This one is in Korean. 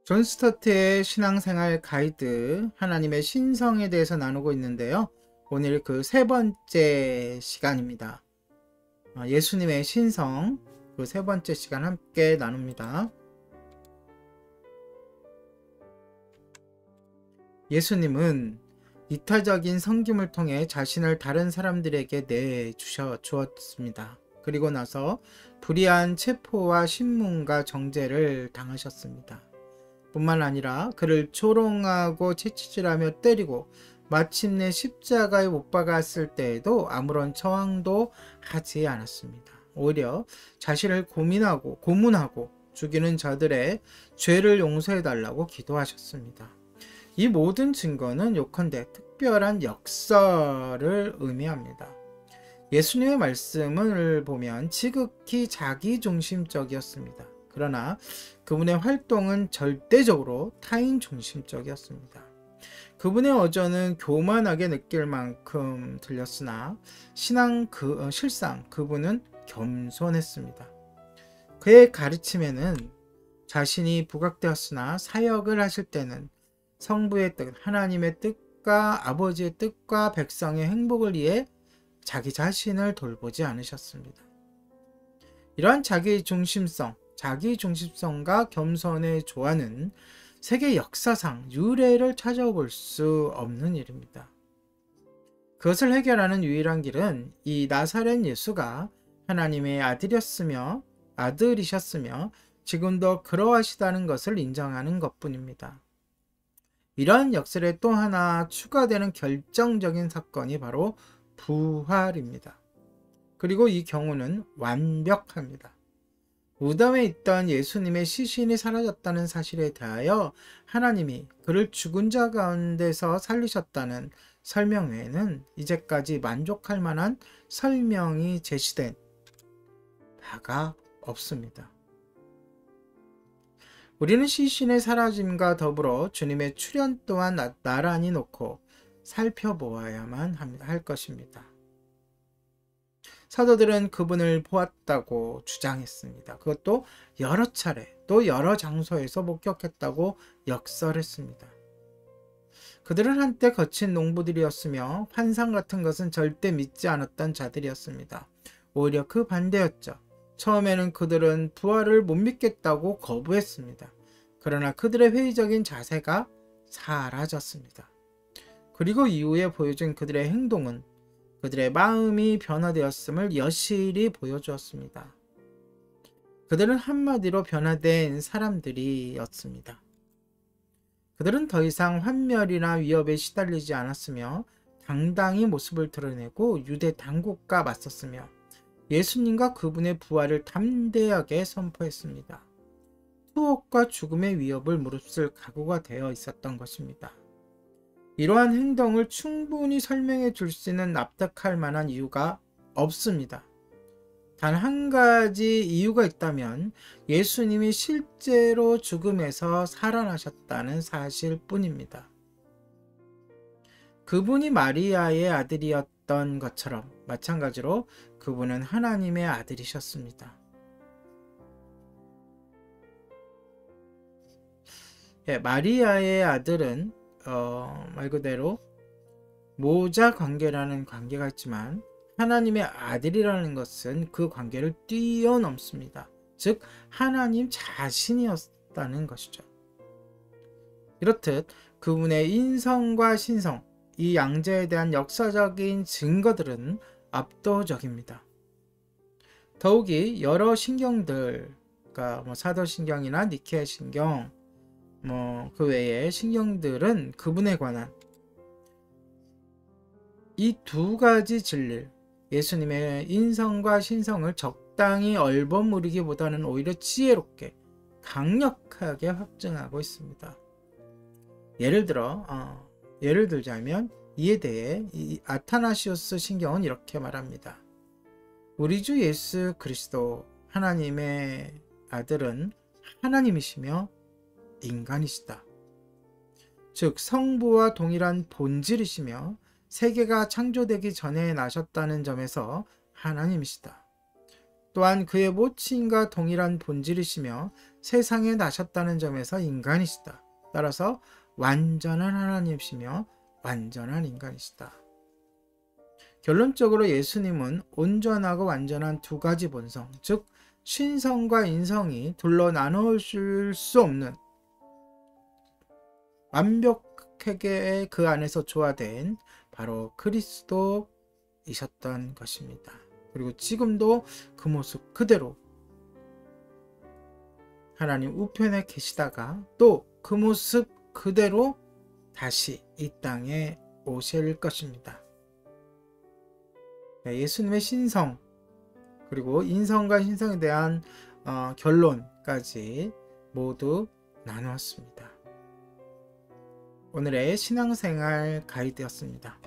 존 스토트의 신앙생활 가이드 하나님의 신성에 대해서 나누고 있는데요. 오늘 그 세 번째 시간입니다. 예수님의 신성 그 세 번째 시간 함께 나눕니다. 예수님은 이타적인 섬김을 통해 자신을 다른 사람들에게 내주었습니다. 그리고 나서 불의한 체포와 신문과 정죄를 당하셨습니다. 뿐만 아니라 그를 조롱하고 채찍질하며 때리고 마침내 십자가에 못 박았을 때에도 아무런 저항도 하지 않았습니다. 오히려 자신을 고문하고 죽이는 자들의 죄를 용서해달라고 기도하셨습니다. 이 모든 증거는 요컨대 특별한 역사를 의미합니다. 예수님의 말씀을 보면 지극히 자기중심적이었습니다. 그러나 그분의 활동은 절대적으로 타인 중심적이었습니다. 그분의 어조는 교만하게 느낄 만큼 들렸으나 실상 그분은 겸손했습니다. 그의 가르침에는 자신이 부각되었으나 사역을 하실 때는 성부의 뜻, 하나님의 뜻과 아버지의 뜻과 백성의 행복을 위해 자기 자신을 돌보지 않으셨습니다. 이러한 자기중심성과 겸손의 조화는 세계 역사상 유례를 찾아볼 수 없는 일입니다. 그것을 해결하는 유일한 길은 이 나사렛 예수가 하나님의 아들이셨으며 지금도 그러하시다는 것을 인정하는 것뿐입니다. 이러한 역설에 또 하나 추가되는 결정적인 사건이 바로 부활입니다. 그리고 이 경우는 완벽합니다. 무덤에 있던 예수님의 시신이 사라졌다는 사실에 대하여 하나님이 그를 죽은 자 가운데서 살리셨다는 설명 외에는 이제까지 만족할 만한 설명이 제시된 바가 없습니다. 우리는 시신의 사라짐과 더불어 주님의 출현 또한 나란히 놓고 살펴보아야만 할 것입니다. 사도들은 그분을 보았다고 주장했습니다. 그것도 여러 차례 또 여러 장소에서 목격했다고 역설했습니다. 그들은 한때 거친 농부들이었으며 환상 같은 것은 절대 믿지 않았던 자들이었습니다. 오히려 그 반대였죠. 처음에는 그들은 부활을 못 믿겠다고 거부했습니다. 그러나 그들의 회의적인 자세가 사라졌습니다. 그리고 이후에 보여준 그들의 행동은 그들의 마음이 변화되었음을 여실히 보여주었습니다. 그들은 한마디로 변화된 사람들이었습니다. 그들은 더 이상 환멸이나 위협에 시달리지 않았으며 당당히 모습을 드러내고 유대 당국과 맞섰으며 예수님과 그분의 부활을 담대하게 선포했습니다. 투옥과 죽음의 위협을 무릅쓸 각오가 되어 있었던 것입니다. 이러한 행동을 충분히 설명해 줄 수 있는 납득할 만한 이유가 없습니다. 단 한 가지 이유가 있다면 예수님이 실제로 죽음에서 살아나셨다는 사실 뿐입니다. 그분이 마리아의 아들이었던 것처럼 마찬가지로 그분은 하나님의 아들이셨습니다. 마리아의 아들은 말 그대로 모자 관계라는 관계가 있지만 하나님의 아들이라는 것은 그 관계를 뛰어넘습니다. 즉 하나님 자신이었다는 것이죠. 이렇듯 그분의 인성과 신성, 이 양자에 대한 역사적인 증거들은 압도적입니다. 더욱이 여러 신경들, 그러니까 사도신경이나 니케아 신경, 그 외의 신경들은 그분에 관한 이 두 가지 진리, 예수님의 인성과 신성을 적당히 얼버무리기보다는 오히려 지혜롭게 강력하게 확증하고 있습니다. 예를 들자면 이에 대해 이 아타나시우스 신경은 이렇게 말합니다. 우리 주 예수 그리스도 하나님의 아들은 하나님이시며 인간이시다. 즉 성부와 동일한 본질이시며 세계가 창조되기 전에 나셨다는 점에서 하나님이시다. 또한 그의 모친과 동일한 본질이시며 세상에 나셨다는 점에서 인간이시다. 따라서 완전한 하나님이시며 완전한 인간이시다. 결론적으로 예수님은 온전하고 완전한 두 가지 본성, 즉 신성과 인성이 둘로 나누어질 수 없는 완벽하게 그 안에서 조화된 바로 그리스도이셨던 것입니다. 그리고 지금도 그 모습 그대로 하나님 우편에 계시다가 또 그 모습 그대로 다시 이 땅에 오실 것입니다. 예수님의 신성 그리고 인성과 신성에 대한 결론까지 모두 나누었습니다. 오늘의 신앙생활 가이드였습니다.